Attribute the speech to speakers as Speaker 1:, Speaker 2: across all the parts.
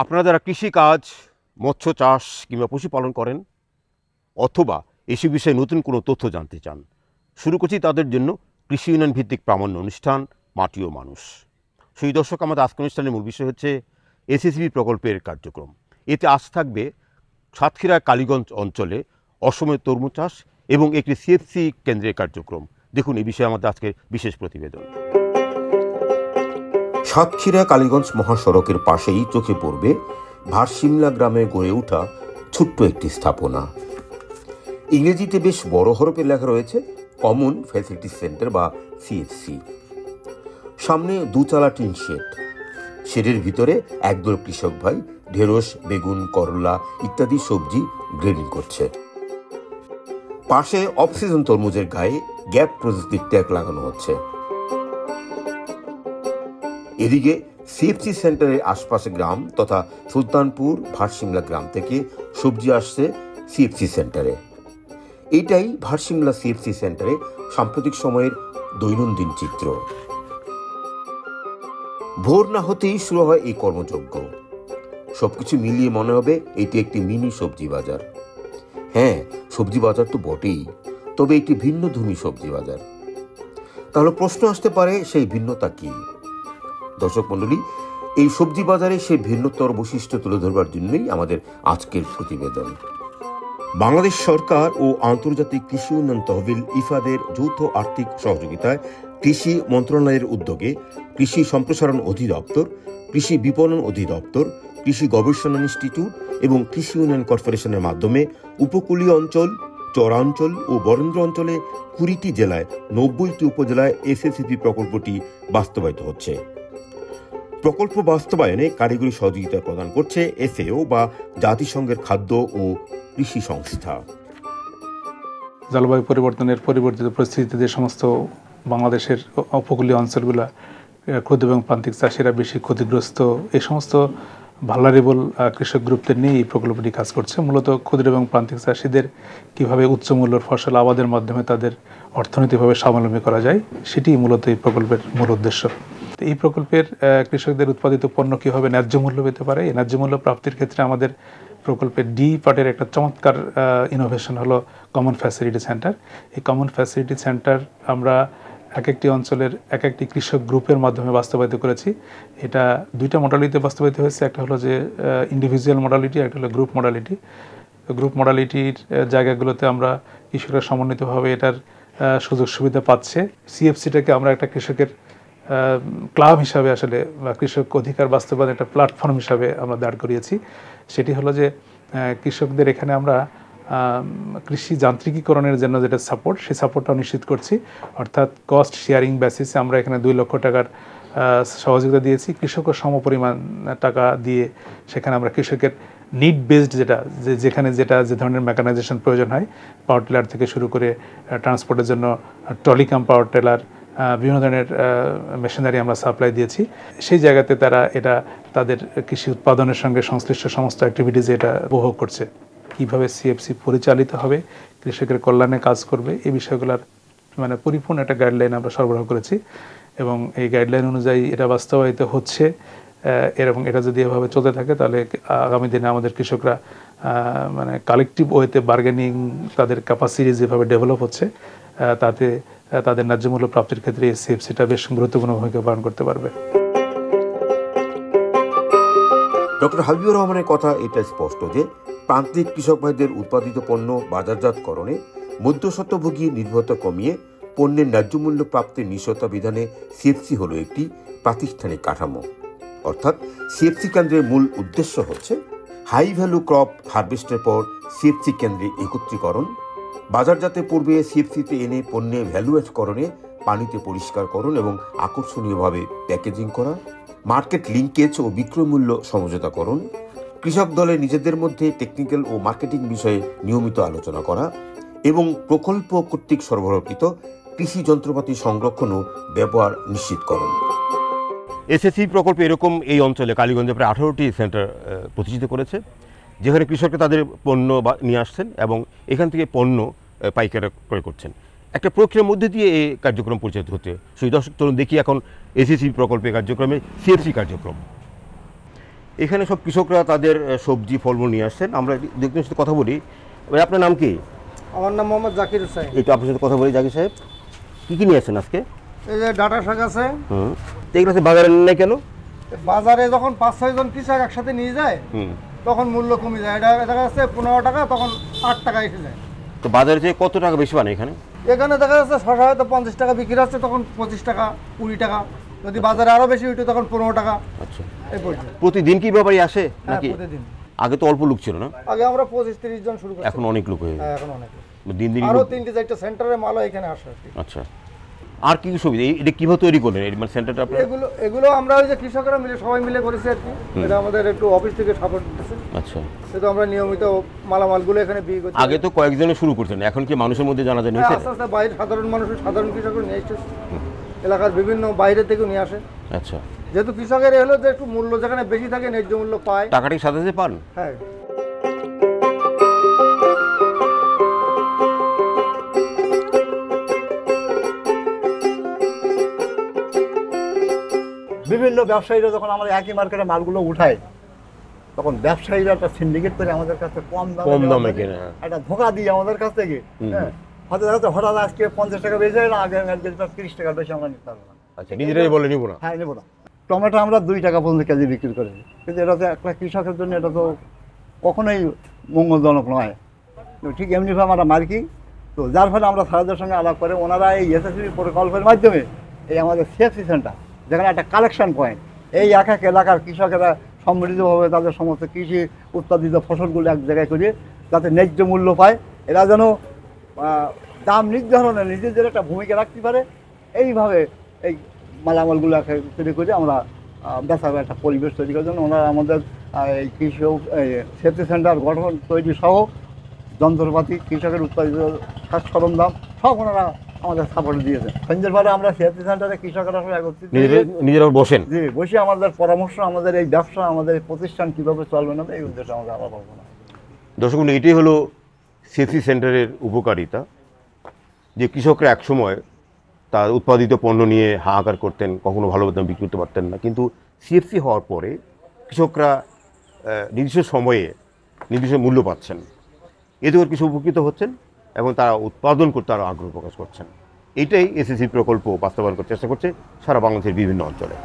Speaker 1: আপনারা যারা কৃষিকাজ, মৎস্য চাষ কিংবা পশুপালন করেন অথবা এসব বিষয়ে নতুন কোনো তথ্য জানতে চান, শুরু করছি তাদের জন্য কৃষি ইউনিয়ন ভিত্তিক প্রামাণ্য অনুষ্ঠান মাটি ও মানুষ। সেই দর্শক, আমাদের আজকের অনুষ্ঠানের মূল বিষয় হচ্ছে এসএসবি প্রকল্পের কার্যক্রম। এতে আজ থাকবে সাতক্ষীরা কালীগঞ্জ অঞ্চলে অসময়ে তরমুজ চাষ এবং একটি সিএফসি কেন্দ্রের কার্যক্রম। দেখুন এই বিষয়ে আমাদের আজকের বিশেষ প্রতিবেদন। সাতক্ষীরা কালীগঞ্জ মহাসড়কের পাশেই চোখে পড়বে ভারসিমলা গ্রামে গড়ে ওঠা ছোট্ট একটি স্থাপনা। ইংরেজিতে বেশ বড় হরফে লেখা রয়েছে কমন ফ্যাসিলিটি সেন্টার বা সিএফসি। সামনে দুচালা টিন শেড, শেডের ভিতরে একদল কৃষক ভাই ঢেঁড়স, বেগুন, করলা ইত্যাদি সবজি গ্রেডিং করছে। পাশে অফসিজন তরমুজের গায়ে গ্যাপ প্রযুক্তির ট্যাগ লাগানো হচ্ছে। এদিকে সিএফসি সেন্টারের আশপাশে গ্রাম তথা সুলতানপুর, ভারসিমলা গ্রাম থেকে সবজি আসছে সিএফসি সেন্টারে। এটাই ভারসিমলা সিএফসি সেন্টারে সাম্প্রতিক সময়ের দৈনন্দিন চিত্র। ভোর না হতেই শুরু হয় এই কর্মযজ্ঞ। সবকিছু মিলিয়ে মনে হবে এটি একটি মিনি সবজি বাজার। হ্যাঁ, সবজি বাজার তো বটেই, তবে একটি ভিন্নধর্মী সবজি বাজার। তাহলে প্রশ্ন আসতে পারে, সেই ভিন্নতা কি? দর্শক মণ্ডলী, এই সবজি বাজারে সেই ভিন্নতর বৈশিষ্ট্য তুলে ধরবার জন্যই আমাদের আজকের প্রতিবেদন। বাংলাদেশ সরকার ও আন্তর্জাতিক কৃষি উন্নয়ন তহবিল ইফাদের যৌথ আর্থিক সহযোগিতায় কৃষি মন্ত্রণালয়ের উদ্যোগে কৃষি সম্প্রসারণ অধিদপ্তর, কৃষি বিপণন অধিদপ্তর, কৃষি গবেষণা ইনস্টিটিউট এবং কৃষি উন্নয়ন কর্পোরেশনের মাধ্যমে উপকূলীয় অঞ্চল, চরাঞ্চল ও বরেন্দ্র অঞ্চলে 20টি জেলায় 90টি উপজেলায় এসএসসিপি প্রকল্পটি বাস্তবায়িত হচ্ছে। প্রকল্প বাস্তবায়নে কারিগরি সহযোগিতা প্রদান করছে এফএও বা জাতিসংঘের খাদ্য ও কৃষি সংস্থা।
Speaker 2: জলবায়ু পরিবর্তনের পরিবর্তিত পরিস্থিতিতে যে সমস্ত বাংলাদেশের উপকূলীয় অঞ্চলগুলো ক্ষুদ্র এবং প্রান্তিক চাষিরা বেশি ক্ষতিগ্রস্ত, এই সমস্ত ভালনারেবল কৃষক গ্রুপদের নিয়ে এই প্রকল্পটি কাজ করছে। মূলত ক্ষুদ্র এবং প্রান্তিক চাষিদের কীভাবে উচ্চমূল্যের ফসল আবাদের মাধ্যমে তাদের অর্থনৈতিকভাবে স্বাবলম্বী করা যায়, সেটি মূলত এই প্রকল্পের মূল উদ্দেশ্য। এই প্রকল্পের কৃষকদের উৎপাদিত পণ্য কীভাবে ন্যায্য মূল্য পেতে পারে, এই ন্যায্য মূল্য প্রাপ্তির ক্ষেত্রে আমাদের প্রকল্পের ডি পার্টের একটা চমৎকার ইনোভেশন হলো কমন ফ্যাসিলিটি সেন্টার। এই কমন ফ্যাসিলিটি সেন্টার আমরা এক একটি অঞ্চলের এক একটি কৃষক গ্রুপের মাধ্যমে বাস্তবায়িত করেছি। এটা দুইটা মডালিটিতে বাস্তবায়িত হয়েছে। একটা হলো যে ইন্ডিভিজুয়াল মডালিটি, একটা হলো গ্রুপ মডালিটি। গ্রুপ মডালিটির জায়গাগুলোতে আমরা কৃষকরা সমন্বিতভাবে এটার সুযোগ সুবিধা পাচ্ছে। সিএফসিটাকে আমরা একটা কৃষকের ক্লাব হিসাবে আসলে বা কৃষক অধিকার বাস্তবায়ন একটা প্ল্যাটফর্ম হিসাবে আমরা দাঁড় করিয়েছি। সেটি হলো যে কৃষকদের এখানে আমরা কৃষি যান্ত্রিকীকরণের জন্য যেটা সাপোর্ট, সেই সাপোর্টটাও নিশ্চিত করছি। অর্থাৎ কস্ট শেয়ারিং বেসিসে আমরা এখানে 2 লক্ষ টাকার সহযোগিতা দিয়েছি। কৃষকও সমপরিমাণ টাকা দিয়ে সেখানে আমরা কৃষকের নিড বেসড যেখানে যে ধরনের মেকানাইজেশন প্রয়োজন হয়, পাওয়ার টিলার থেকে শুরু করে ট্রান্সপোর্টের জন্য ট্রলি কাম পাওয়ার টিলার, বিভিন্ন ধরনের মেশিনারি আমরা সাপ্লাই দিয়েছি। সেই জায়গাতে তারা এটা তাদের কৃষি উৎপাদনের সঙ্গে সংশ্লিষ্ট সমস্ত অ্যাক্টিভিটিজে এটা উপভোগ করছে। কীভাবে সিএফসি পরিচালিত হবে, কৃষকের কল্যাণে কাজ করবে, এই বিষয়গুলোর পরিপূর্ণ একটা গাইডলাইন আমরা সরবরাহ করেছি এবং এই গাইডলাইন অনুযায়ী এটা বাস্তবায়িত হচ্ছে। এবং এটা যদি এভাবে চলতে থাকে তাহলে আগামী দিনে আমাদের কৃষকরা কালেকটিভ ওয়েতে বার্গেনিং, তাদের ক্যাপাসিটি যেভাবে ডেভেলপ হচ্ছে, তাতে তাদের ন্যায্য মূল্য প্রাপ্তির ক্ষেত্রে এই সিএফসিটা বেশ গুরুত্বপূর্ণ ভূমিকা পালন করতে পারবে।
Speaker 1: ডক্টর হাবিবুর রহমানের কথা এটা স্পষ্ট যে প্রান্তিক কৃষক ভাইদের উৎপাদিত পণ্য বাজারজাতকরণে মধ্যস্বত্বভোগী নির্ভরতা কমিয়ে পণ্যের ন্যায্য মূল্য প্রাপ্তির নিশ্চয়তা বিধানে সিএফসি হলো একটি প্রাতিষ্ঠানিক কাঠামো। অর্থাৎ সিএফসি কেন্দ্রের মূল উদ্দেশ্য হচ্ছে হাই ভ্যালু ক্রপ হারভেস্টের পর সিএফসি কেন্দ্রে একত্রীকরণ, বাজারজাতের পূর্বে সিএফসিতে এনে পণ্যের ভ্যালুয়েটকরণে পানিতে পরিষ্কারকরণ এবং আকর্ষণীয়ভাবে প্যাকেজিং করা, মার্কেট লিঙ্কেজ ও বিক্রয় মূল্য সমঝোতাকরণ, কৃষক দলে নিজেদের মধ্যে টেকনিক্যাল ও মার্কেটিং বিষয়ে নিয়মিত আলোচনা করা এবং প্রকল্প কর্তৃক সরবরাহকৃত কৃষি যন্ত্রপাতি সংরক্ষণ ও ব্যবহার নিশ্চিতকরণ। এসএসসি প্রকল্প এরকম এই অঞ্চলে কালীগঞ্জে প্রায় 18টি সেন্টার প্রতিষ্ঠিত করেছে, যেখানে কৃষকরা তাদের পণ্য নিয়ে আসছেন এবং এখান থেকে পণ্য পাইকাররা ক্রয় করছেন। একটা প্রক্রিয়ার মধ্যে দিয়ে এই কার্যক্রম পরিচালিত হচ্ছে। সেই দর্শক তরুণ দেখি এখন এসএসসি প্রকল্পের কার্যক্রমে সিএফসি কার্যক্রম। এখানে সব কৃষকরা তাদের সবজি ফলমূল নিয়ে আসছেন। আমরা দেখতে সাথে কথা বলি। ভাই আপনার নাম কি?
Speaker 3: আমার নাম মোহাম্মদ জাকির হোসেন।
Speaker 1: একটু আপনার সাথে কথা বলি। জাকির সাহেব, কী নিয়ে আসছেন আজকে?
Speaker 3: এই যে ডাটা শাক আছে।
Speaker 1: তো এগুলো বাজারে নেই কেন?
Speaker 3: বাজারে যখন 5-6 জন কৃষক একসাথে নিয়ে যায় তখন মূল্য কমে যায়। এটা দেখা যাচ্ছে 15 টাকা, তখন 8 টাকা এসে যায়।
Speaker 1: তো বাজারে যে কত টাকা বেশি পান এখানে?
Speaker 3: এখানে দেখা যাচ্ছে শশা হয়তো 50 টাকা বিক্রি হচ্ছে, তখন 25 টাকা 20 টাকা। যদি বাজারে আরো বেশি হইতো তখন 15 টাকা।
Speaker 1: আচ্ছা,
Speaker 3: এই পর্যন্ত।
Speaker 1: প্রতিদিন কি ব্যাপারী আসে নাকি?
Speaker 3: প্রতিদিন।
Speaker 1: আগে তো অল্প লোক ছিল না?
Speaker 3: আগে আমরা 25-30 জন শুরু করছি।
Speaker 1: এখন অনেক লোক হয়ে গেছে।
Speaker 3: এখন অনেক।
Speaker 1: দিন দিন
Speaker 3: আরো 3-4টা সেন্টারে মালও এখানে আসে।
Speaker 1: আচ্ছা, আর কি কি সুবিধা? এটা কিভাবে তৈরি করলেন এই মানে সেন্টারটা আপনারা?
Speaker 3: এগুলো আমরা ওই যে কৃষকরা মিলে সবাই মিলে করেছি আর কি। এটা আমাদের একটু অফিস থেকে সাপোর্ট দিচ্ছে।
Speaker 1: আচ্ছা,
Speaker 3: সেটা আমরা নিয়মিত মালামালগুলো এখানে বিক্রি করছি।
Speaker 1: আগে তো কয়েকজনে শুরু করতেন, এখন কি মানুষের মধ্যে জানাজানি হয়েছে?
Speaker 3: আস্তে আস্তে বাইরে সাধারণ কৃষকরা নিয়ে আসছে, এলাকার বিভিন্ন বাইরে থেকেও নিয়ে আসে।
Speaker 1: আচ্ছা,
Speaker 3: যেহেতু কৃষকের হলো যে একটু মূল্য যেখানে বেশি থাকে, ন্যায্য মূল্য পায়।
Speaker 1: টাকাটি সাথে সাথে পান?
Speaker 3: হ্যাঁ।
Speaker 4: বিভিন্ন ব্যবসায়ীরা যখন আমরা একই মার্কেটে মালগুলো উঠাই, তখন ব্যবসায়ীরা একটা সিন্ডিকেট করে আমাদের কাছে কম দামে কেনে, একটা ধোঁকা দিয়ে আমাদের কাছ থেকে। হ্যাঁ, হঠাৎ আজকে 50 টাকা বেশি হয় না, আগে 30 টাকা বেশি আমরা নিতে পারবো না।
Speaker 1: আচ্ছা, নিজেরাই বলে নিব না?
Speaker 4: হ্যাঁ, নেবো না। টমেটো আমরা 2 টাকা পর্যন্ত কেজি বিক্রি করি, কিন্তু এটা তো একটা কৃষকের জন্য এটা তো কখনোই মঙ্গলজনক নয়। ঠিক এমনিভাবে আমরা মার্কি, তো যার ফলে আমরা স্যারদের সঙ্গে আলাপ করে ওনারা এই এসএসসি প্রকল্পের মাধ্যমে এই আমাদের সিএফসি সেন্টার, যেখানে একটা কালেকশন পয়েন্ট, এই এক এক এলাকার কৃষকেরা সমৃদ্ধভাবে তাদের সমস্ত কৃষি উৎপাদিত ফসলগুলো এক জায়গায় করে যাতে ন্যায্য মূল্য পায়, এরা যেন দাম নির্ধারণে নিজেদের একটা ভূমিকা রাখতে পারে, এইভাবে এই মালামালগুলো তৈরি করে আমরা বেচার একটা পরিবেশ তৈরি করার জন্য ওনারা আমাদের এই কৃষি সেফটি সেন্টার গঠন তৈরি সহ যন্ত্রপাতি, কৃষকের উৎপাদিত সাজ সরঞ্জাম সব ওনারা আমাদের সাপোর্ট দিয়েছে। সন্ধ্যের পরে আমরা সেফটি সেন্টারে কৃষকেরা সব একত্রিত
Speaker 1: নিজেরা বসেন,
Speaker 4: জি, বসে আমাদের পরামর্শ, আমাদের এই ব্যবসা, আমাদের এই প্রতিষ্ঠান কীভাবে চলবে না, এই উদ্দেশ্যে আমাদের আলাপ আলোচনা।
Speaker 1: দর্শক, এটাই হলো সিএফসি সেন্টারের উপকারিতা, যে কৃষকরা একসময় তার উৎপাদিত পণ্য নিয়ে হাহাকার করতেন, কখনো ভালো দাম বিক্রি করতে পারতেন না, কিন্তু সিএফসি হওয়ার পরে কৃষকরা নির্দিষ্ট সময়ে নির্দিষ্ট মূল্য পাচ্ছেন, এতে করে কিছু উপকৃত হচ্ছেন এবং তারা উৎপাদন করতে আরও আগ্রহ প্রকাশ করছেন। এটাই এসএসসি প্রকল্প বাস্তবায়ন করার চেষ্টা করছে সারা বাংলাদেশের বিভিন্ন অঞ্চলে।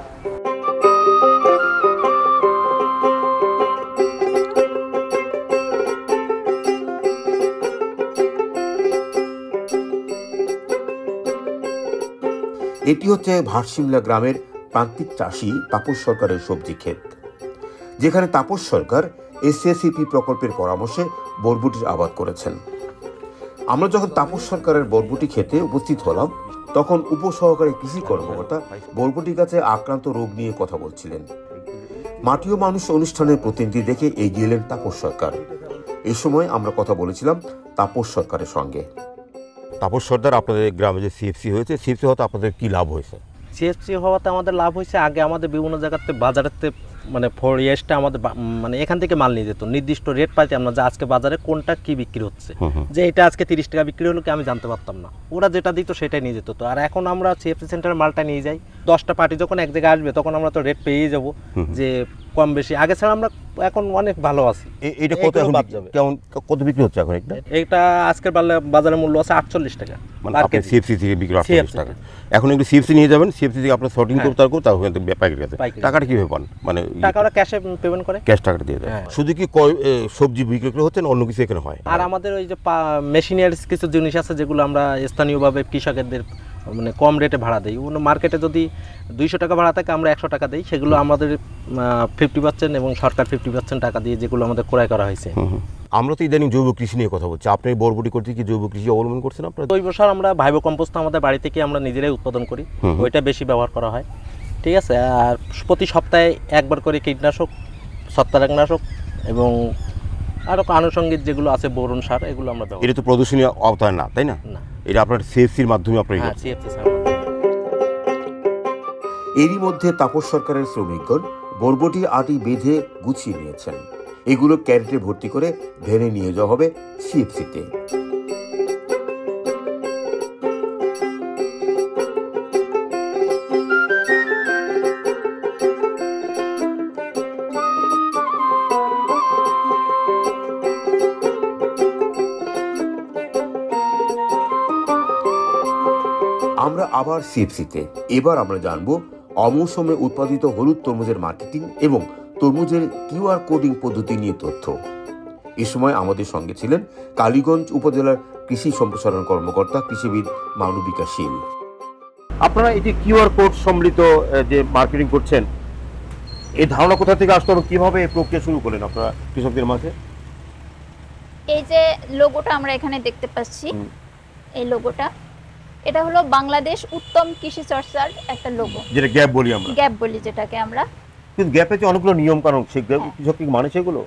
Speaker 5: এটি হচ্ছে ভাটশিমলা গ্রামের প্রান্তিক চাষি তাপস সরকারের সবজি ক্ষেত, যেখানে তাপস সরকার এসএসসিপি প্রকল্পের পরামর্শে বরবটির আবাদ করেছেন। আমরা যখন তাপস সরকারের বরবটি ক্ষেতে উপস্থিত হলাম, তখন উপসহকারী কৃষি কর্মকর্তা বরবটি গাছে আক্রান্ত রোগ নিয়ে কথা বলছিলেন। মাটিও মানুষ অনুষ্ঠানের প্রতিনিধি দেখে এগিয়ে এলেন তাপস সরকার। এই সময় আমরা কথা বলেছিলাম তাপস সরকারের সঙ্গে।
Speaker 1: তাপস সর্দার, আপনাদের গ্রামে যে সিএফসি হয়েছে, সিএফসি হওয়াতে আপনাদের কি লাভ হয়েছে?
Speaker 6: সিএফসি হওয়াতে আমাদের লাভ হয়েছে, আগে আমাদের বিভিন্ন জায়গাতে বাজারেতে মানে ফরিয়েসটা আমাদের মানে এখান থেকে মাল নিয়ে যেত, নির্দিষ্ট রেট পাইতাম না যে আজকে বাজারে কোনটা কি বিক্রি হচ্ছে, যে এটা আজকে 30 টাকা বিক্রি হলো কি আমি জানতে পারতাম না, ওরা যেটা দিত সেটাই নিয়ে যেত। তো আর এখন আমরা সিএফসি সেন্টারের মালটা নিয়ে যাই, 10টা পার্টি যখন এক জায়গায় আসবে তখন আমরা তো রেট পেয়েই যাবো, যে কম বেশি আগে ছাড়া আমরা এখন অনেক ভালো আছি।
Speaker 1: এটা কত এখন কেমন কত বিক্রি হচ্ছে এখন?
Speaker 6: এটা আজকের বাজারের মূল্য আছে 48 টাকা,
Speaker 1: মানে আপনি সিএফসি থেকে বিক্রি 48 টাকা। এখন একটু সিএফসি নিয়ে যাবেন, সিএফসি থেকে আপনার সর্টিং করতে তারপর তার ওখান থেকে পাইকারি কাছে টাকাটা কিভাবে পান? মানে
Speaker 6: টাকা ওরা ক্যাশে পেমেন্ট করে,
Speaker 1: ক্যাশ টাকাটা দিয়ে দেয়। শুধু কি সবজি বিক্রি করে হচ্ছে না অন্য কিছু এখানে হয়?
Speaker 6: আর আমাদের ওই যে মেশিনারিজ কিছু জিনিস আছে যেগুলো আমরা স্থানীয়ভাবে কৃষকদের মানে কম রেটে ভাড়া দিই। অন্য মার্কেটে যদি 200 টাকা ভাড়া থাকে আমরা 100 টাকা দিই, সেগুলো আমাদের 50% এবং সরকার 50% টাকা দিয়ে যেগুলো আমাদের ক্রয় করা হয়েছে।
Speaker 1: আমরা তো ইদানিং জৈব কৃষি নিয়ে কথা বলছি, আপনি বরবটি করতে কি জৈব কৃষি অবলম্বন করছেন? আপনার
Speaker 6: জৈব সার আমরা ভাইবো কম্পোস্ট আমাদের বাড়ি থেকে আমরা নিজেরাই উৎপাদন করি, ওইটা বেশি ব্যবহার করা হয়। ঠিক আছে, আর প্রতি সপ্তাহে একবার করে কীটনাশক, ছত্রাকনাশক এবং আরও আনুষঙ্গিক যেগুলো আছে বোরন সার, এগুলো আমরা ব্যবহার।
Speaker 1: এটা তো প্রদর্শনীয় আওতায় না, তাই না? এটা আপনার সিএফসির মাধ্যমে আপনার।
Speaker 6: হ্যাঁ, সিএফসি সার।
Speaker 5: এরই মধ্যে তাপস সরকারের শ্রমিকগণ বরবটি আটি বেঁধে গুছিয়ে নিয়েছেন। এগুলো ক্যারেটে ভর্তি করে ভ্যানে নিয়ে যাওয়া হবে সিএফসিতে। আবার সিএফসিতে। এবার আমরা জানব অমৌসুমে উৎপাদিত হলুদ তরমুজের মার্কেটিং এবং তরমুজের কিউআর কোডিং পদ্ধতি নিয়ে তথ্য। এ সময় আমাদের সঙ্গে ছিলেন কালীগঞ্জ উপজেলার কৃষি সম্প্রসারণ কর্মকর্তা কৃষিবিদ মানবিকা শীল।
Speaker 1: আপনারা এই যে কিউআর কোড সম্বলিত যে মার্কেটিং করছেন, এই ধারণা কোথা থেকে আসতো এবং কিভাবে এই প্রক্রিয়া শুরু করলেন আপনারা কৃষকদের মাঝে?
Speaker 7: এই যে লোগোটা আমরা এখানে দেখতে পাচ্ছি, এই লোগোটা, এটা হলো বাংলাদেশ উত্তম কৃষি চর্চার একটা লোগো,
Speaker 1: যেটা গ্যাপ বলি আমরা।
Speaker 7: গ্যাপ বলি যেটাকে আমরা।
Speaker 1: কিন্তু গ্যাপে যে অনেকগুলো নিয়ম কানুন, সেই কৃষক কি মানে সেগুলো?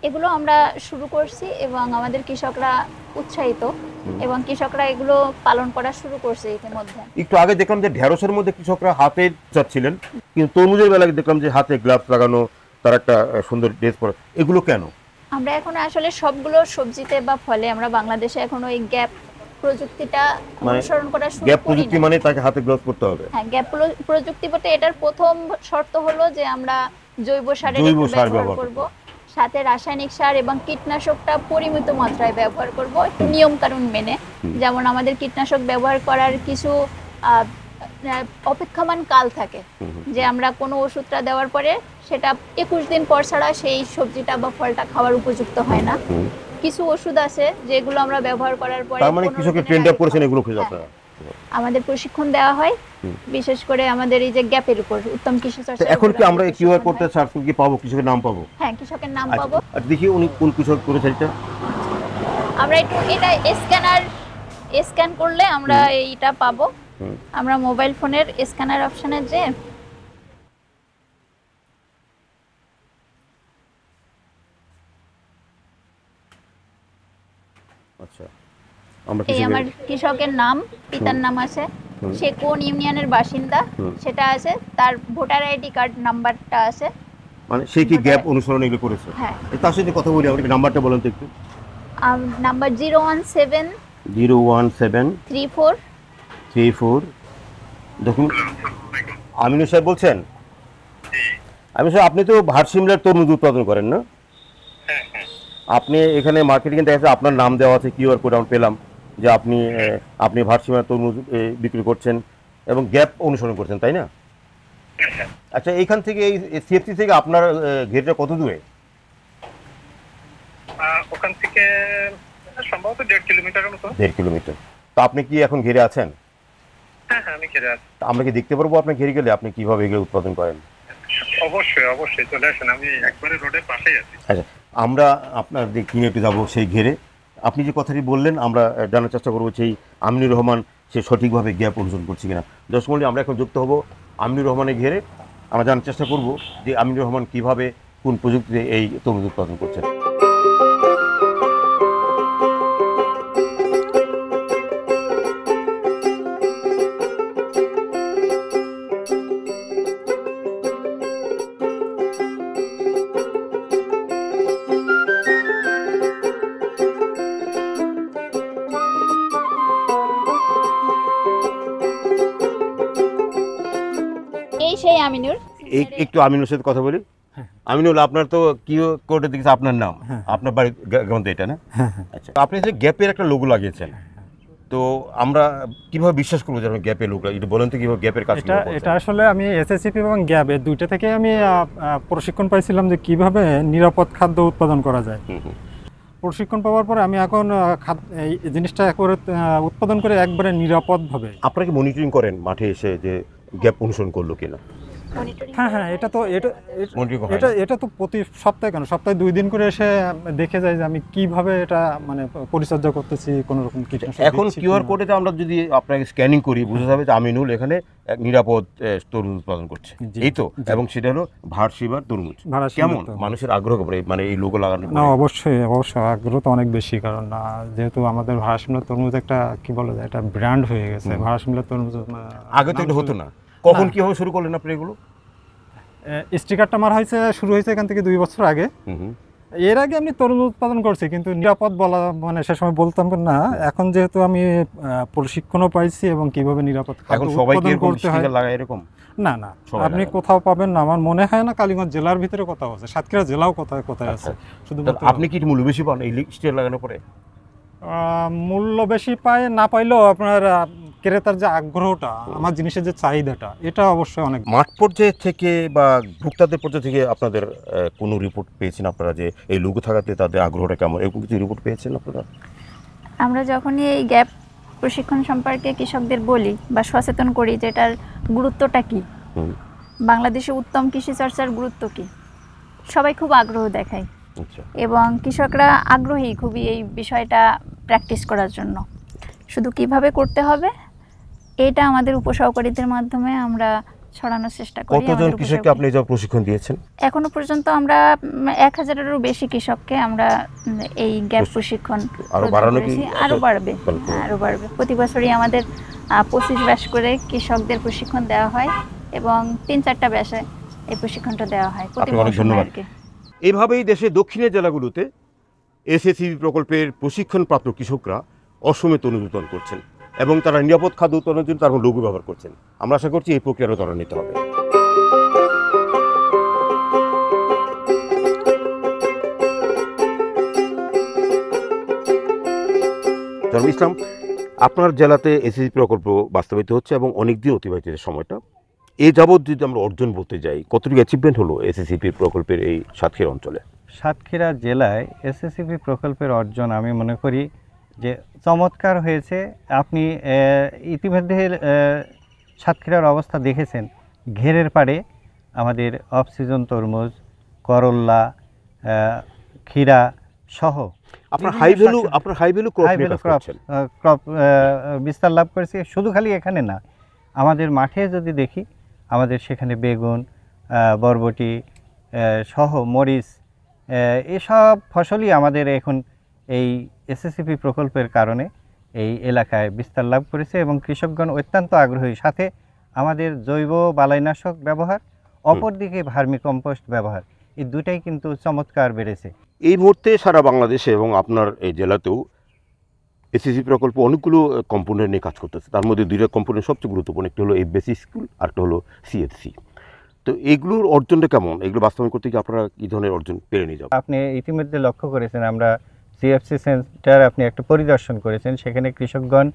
Speaker 7: এগুলো আমরা শুরু করছি এবং আমাদের কৃষকরা উৎসাহিত এবং কৃষকরা এগুলো পালন করা শুরু করছে ইতিমধ্যে।
Speaker 1: একটু আগে দেখলাম যে ঢেঁড়সের মধ্যে কৃষকরা হাতে চাচ্ছিলেন, কিন্তু তরমুজের বেলায় দেখলাম যে হাতে গ্লাভস লাগানো, তার একটা সুন্দর ড্রেস পরা। এগুলো কেন?
Speaker 7: আমরা এখন আসলে সবগুলো সবজিতে বা ফলে আমরা বাংলাদেশে এখন ওই গ্যাপ প্রযুক্তিটা অনুসরণ করা শুরু করি।
Speaker 1: গ্যাপ প্রযুক্তি মানে তাকে হাতে গ্লাভস পরতে হবে?
Speaker 7: হ্যাঁ, গ্যাপ প্রযুক্তি বলতে এটার প্রথম শর্ত হলো যে আমরা জৈব সারের ব্যবহার করব, সাথে রাসায়নিক সার এবং কীটনাশকটা পরিমিত মাত্রায় ব্যবহার করব, নিয়ম কানুন মেনে। যেমন আমাদের কীটনাশক ব্যবহার করার কিছু অপেক্ষমান কাল থাকে, যে আমরা কোনো ওষুধটা দেওয়ার পরে সেটা 21 দিন পর ছাড়া সেই সবজিটা বা ফলটা খাওয়ার উপযুক্ত হয় না। কিছু ওষুধ আছে যেগুলো আমরা ব্যবহার করার পরে,
Speaker 1: তার মানে কৃষকের ট্রেন্ড আপ করেছেন এগুলো খেয়ে আপনারা?
Speaker 7: আমাদের প্রশিক্ষণ দেওয়া হয় বিশেষ করে আমাদের এই যে গ্যাপের উপর উত্তম কৃষি চর্চা।
Speaker 1: এখন কি আমরা কিউআর কোডটা সার্চ করে কি পাবো, কৃষকের নাম পাবো?
Speaker 7: হ্যাঁ, কৃষকের নাম পাবো।
Speaker 1: আর দেখি উনি কোন কৃষক করেছে এটা।
Speaker 7: আমরা একটু এটা স্ক্যান করলে আমরা এইটা পাবো। আমরা মোবাইল ফোনের স্ক্যানার অপশনে যে
Speaker 1: আচ্ছা,
Speaker 7: এই আমার কৃষকের নাম, পিতার নাম আছে, সে কোন ইউনিয়নের বাসিন্দা সেটা আছে, তার ভোটার আইডি কার্ড নাম্বারটা আছে।
Speaker 1: মানে সে কি গ্যাপ অনুসরণ এগুলো করেছে?
Speaker 7: হ্যাঁ।
Speaker 1: তার সাথে কথা বলি, আপনি নাম্বারটা বলেন তো একটু।
Speaker 7: নাম্বার
Speaker 1: 01734 দেখুন। আমিনুল সাহেব বলছেন? আমিনুল সাহেব, আপনি তো ভার্সিমলার তরমুজ উৎপাদন করেন না? আপনি এখানে মার্কেটিং দেখা যাচ্ছে আপনার নাম দেওয়া আছে, কিউআর কোড আমি পেলাম যে আপনি ভার্সিমলার তরমুজ বিক্রি করছেন এবং গ্যাপ অনুসরণ করছেন, তাই না? আচ্ছা, এইখান থেকে এই সিএফসি থেকে আপনার ঘেরটা কত দূরে?
Speaker 8: ওখান থেকে সম্ভবত 1.5 কিলোমিটারের মতো।
Speaker 1: 1.5 কিলোমিটার। তো আপনি কি এখন ঘেরে আছেন?
Speaker 8: হ্যাঁ, আমি ঘেরে আছি।
Speaker 1: আমরা কি দেখতে পারবো আপনি ঘেরে গেলে আপনি কিভাবে এগুলো উৎপাদন করেন?
Speaker 8: অবশ্যই চলে আসেন, আমি একবারে রোডের পাশেই আছি।
Speaker 1: আচ্ছা, আমরা আপনার কিনে একটু যাবো সেই ঘেরে। আপনি যে কথাটি বললেন আমরা জানার চেষ্টা করবো সেই আমিনুর রহমান সে সঠিকভাবে গ্যাপ অনুসরণ করছে কিনা। দর্শক মণ্ডলী, আমরা এখন যুক্ত হব আমিনুর রহমানের ঘেরে। আমরা জানার চেষ্টা করব যে আমিনুর রহমান কিভাবে কোন প্রযুক্তিতে এই তরমুজ উৎপাদন করছেন।
Speaker 7: সেই আমিনুর,
Speaker 1: একটু আমিনুর সাথে কথা বলি। আমিনুল, আপনার তো কিউ কোডে দেখছি আপনার নাম, আপনার বাড়ি গ্রাম তো এটা না? আচ্ছা, আপনি যে গ্যাপের একটা লোগো লাগিয়েছেন, তো আমরা কিভাবে বিশ্বাস করবো যে আপনি গ্যাপের লোগো, এটা বলেন তো কিভাবে গ্যাপের কাজ?
Speaker 9: এটা আসলে আমি এসএসসিপি এবং গ্যাপ এই দুইটা থেকে আমি প্রশিক্ষণ পাইছিলাম যে কিভাবে নিরাপদ খাদ্য উৎপাদন করা যায়। প্রশিক্ষণ পাওয়ার পরে আমি এখন এই জিনিসটা একবারে উৎপাদন করে একবারে নিরাপদভাবে।
Speaker 1: আপনারা কি মনিটরিং করেন মাঠে এসে যে গ্যাপ অনুসরণ করলো কিনা?
Speaker 9: হ্যাঁ, এটা তো প্রতি সপ্তাহে, কেন সপ্তাহে 2 দিন করে এসে দেখে যায় যে আমি কিভাবে এটা মানে পরিচর্যা করতেছি, কোনো রকম কীটনাশক।
Speaker 1: এখন কিউআর কোডে আমরা যদি আপনাকে স্ক্যানিং করি, বোঝা যাবে যে আমিনুল এখানে এক নিরাপদ তরমুজ উৎপাদন করছে, এই তো? এবং সেটা হলো ভার্সিমার তরমুজ। কেমন মানুষের আগ্রহ মানে এই লোগো লাগানো?
Speaker 9: না, অবশ্যই আগ্রহ তো অনেক বেশি, কারণ যেহেতু আমাদের ভার্সিমার তরমুজ একটা কি বলা যায়, এটা ব্র্যান্ড হয়ে গেছে। ভার্সিমার তরমুজ
Speaker 1: আগে তো এটা হতো না। কখন কিভাবে শুরু করলেন আপনি এগুলো?
Speaker 9: স্টিকারটা আমার শুরু হয়েছে এখান থেকে 2 বছর আগে। এর আগে আমি তরমুজ উৎপাদন করছি, কিন্তু নিরাপদ বলা মানে সে সময় বলতাম না। এখন যেহেতু আমি প্রশিক্ষণও পাইছি এবং কিভাবে নিরাপদ খাদ্য উৎপাদন করতে হয়
Speaker 1: এরকম
Speaker 9: না, আপনি কোথাও পাবেন না, আমার মনে হয় না। কালীগঞ্জ জেলার ভিতরে কোথাও আছে, সাতক্ষীরা জেলাও কোথায় আছে। শুধু
Speaker 1: আপনি কি মূল্য বেশি পান এই স্টিকার লাগানোর পরে?
Speaker 9: মূল্য বেশি পায় না পাইলেও আপনার ক্রেতার যে আগ্রহটা, আমার জিনিসের যে চাহিদাটা, এটা অবশ্যই অনেক।
Speaker 5: মাঠ পর্যায়ে থেকে বা ভোক্তাদের পর্যায়ে থেকে আপনাদের কোনো রিপোর্ট পেয়েছেন আপনারা যে এই লোগো থাকাতে তাদের আগ্রহটা কেমন, এরকম কিছু রিপোর্ট পেয়েছেন আপনারা?
Speaker 7: আমরা যখনই এই গ্যাপ প্রশিক্ষণ সম্পর্কে কৃষকদের বলি বা সচেতন করি যে এটার গুরুত্বটা কি, বাংলাদেশে উত্তম কৃষি চর্চার গুরুত্ব কি, সবাই খুব আগ্রহ দেখায় এবং কৃষকরা আগ্রহী খুবই এই বিষয়টা প্র্যাকটিস করার জন্য। শুধু কিভাবে করতে হবে এটা আমাদের উপসহকারীদের মাধ্যমে আমরা ছড়ানোর চেষ্টা করি।
Speaker 5: কতজন কৃষককে আপনি এই প্রশিক্ষণ দিয়েছেন?
Speaker 7: এখনো পর্যন্ত আমরা 1000-এরও বেশি কৃষককে আমরা এই গ্যাপ প্রশিক্ষণ
Speaker 5: আরো বাড়ানো কি?
Speaker 7: আরো বাড়বে। প্রতি বছরই আমাদের 25 ব্যাচ করে কৃষকদের প্রশিক্ষণ দেওয়া হয় এবং 3-4টা ব্যাচে এই প্রশিক্ষণটা দেওয়া হয় প্রতি বছর।
Speaker 5: ধন্যবাদ। এইভাবেই দেশের দক্ষিণের জেলাগুলোতে এসএসসিপি প্রকল্পের প্রশিক্ষণপ্রাপ্ত কৃষকরা অশ্বমেধ অনুমোদন করছেন এবং তারা নিরাপদ খাদ্য উৎপাদনের জন্য তার লোগো ব্যবহার করছেন। আমরা আশা করছি এই প্রক্রিয়ারও ত্বরান্বিত হবে। জারুল ইসলাম, আপনার জেলাতে এসএসসি প্রকল্প বাস্তবায়িত হচ্ছে এবং অনেক দিন অতিবাহিত সময়টা, এই যাবৎ যদি আমরা অর্জন বলতে যাই, কতটুকু অ্যাচিভমেন্ট হলো এসএসসিপি প্রকল্পের এই সাতক্ষীরা অঞ্চলে?
Speaker 10: সাতক্ষীরা জেলায় এসএসসিপি প্রকল্পের অর্জন আমি মনে করি যে চমৎকার হয়েছে। আপনি ইতিমধ্যে সাতক্ষীরার অবস্থা দেখেছেন। ঘেরের পাড়ে আমাদের অফ সিজন তরমুজ, করল্লা, ক্ষীরা সহ
Speaker 5: আপনার হাই ভ্যালু
Speaker 10: ক্রপ বিস্তার লাভ করেছে। শুধু খালি এখানে না, আমাদের মাঠে যদি দেখি আমাদের সেখানে বেগুন, বরবটি সহ মরিচ, এসব ফসলই আমাদের এখন এই এসএসসিপি প্রকল্পের কারণে এই এলাকায় বিস্তার লাভ করেছে এবং কৃষকগণ অত্যন্ত আগ্রহী। সাথে আমাদের জৈব বালাইনাশক ব্যবহার, অপরদিকে ভার্মি কম্পোস্ট ব্যবহার, এই দুটাই কিন্তু চমৎকার বেড়েছে।
Speaker 5: এই মুহূর্তে সারা বাংলাদেশে এবং আপনার এই জেলাতেও এসএসসি প্রকল্প অনেকগুলো কম্পোনেন্ট নিয়ে কাজ করতেছে। তার মধ্যে দুইটা কম্পোনেন্ট সবচেয়ে গুরুত্বপূর্ণ, একটি হলো এফবিসি স্কুল আর একটা হলো সিএফসি। তো এগুলোর অর্জনটা কেমন? এগুলো বাস্তবায়ন করতে গিয়ে আপনারা কী ধরনের অর্জন পেরে নিয়ে যাবেন?
Speaker 10: আপনি ইতিমধ্যে লক্ষ্য করেছেন, আমরা সিএফসি সেন্টার আপনি একটা পরিদর্শন করেছেন, সেখানে কৃষকগণ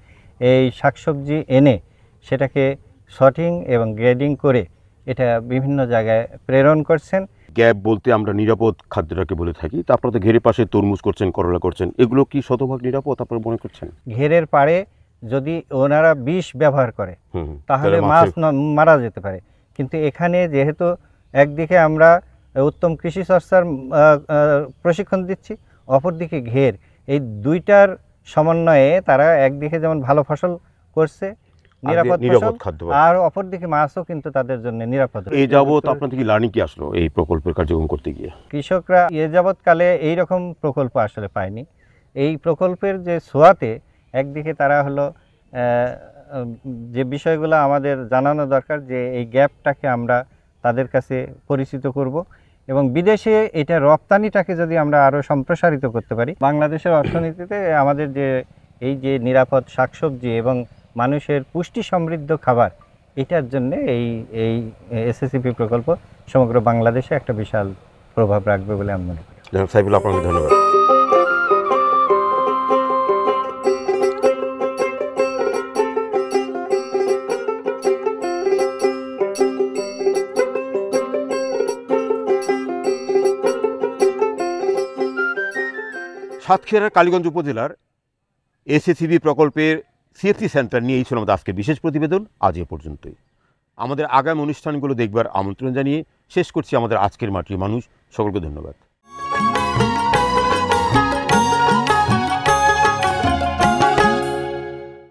Speaker 10: এই শাকসবজি এনে সেটাকে সর্টিং এবং গ্রেডিং করে এটা বিভিন্ন জায়গায় প্রেরণ করছেন।
Speaker 5: গ্যাপ বলতে আমরা নিরাপদ খাদ্যটাকে বলে থাকি। তা আপনারা তো ঘেরের পাশে তরমুজ করছেন, করলা করছেন, এগুলো কি শতভাগ নিরাপদ আপনারা মনে করছেন?
Speaker 10: ঘেরের পাড়ে যদি ওনারা বিষ ব্যবহার করে তাহলে মাছ মারা যেতে পারে, কিন্তু এখানে যেহেতু একদিকে আমরা উত্তম কৃষি চর্চার প্রশিক্ষণ দিচ্ছি, অপরদিকে ঘের, এই দুইটার সমন্বয়ে তারা একদিকে যেমন ভালো ফসল করছে, নিরাপদ খাদ্য, আর অপরদিকে মাছও কিন্তু তাদের জন্য নিরাপদ।
Speaker 5: এই যাবৎ আপনাদের কি লার্নিং কি আসলো এই প্রকল্পের কার্যক্রম করতে গিয়ে?
Speaker 10: কৃষকরা এ যাবৎকালে এইরকম প্রকল্প আসলে পায়নি। এই প্রকল্পের যে ছোঁয়াতে একদিকে তারা হলো যে বিষয়গুলো আমাদের জানানো দরকার, যে এই গ্যাপটাকে আমরা তাদের কাছে পরিচিত করব এবং বিদেশে এটা রপ্তানিটাকে যদি আমরা আরও সম্প্রসারিত করতে পারি, বাংলাদেশের অর্থনীতিতে আমাদের যে এই যে নিরাপদ শাকসবজি এবং মানুষের পুষ্টি সমৃদ্ধ খাবার, এটার জন্য এই এসএসসিপি প্রকল্প সমগ্র বাংলাদেশে একটা বিশাল প্রভাব রাখবে বলে আমি মনে করি।
Speaker 5: সাইফুল, আপনাকে ধন্যবাদ। সাতক্ষীরার কালীগঞ্জ উপজেলার এসএসসিপি প্রকল্পের সিএফসি সেন্টার নিয়ে এই ছিল আমাদের আজকের বিশেষ প্রতিবেদন। আজ এ পর্যন্তই। আমাদের আগামী অনুষ্ঠানগুলো দেখবার আমন্ত্রণ জানিয়ে শেষ করছি আমাদের আজকের মাটির মানুষ। সকলকে ধন্যবাদ।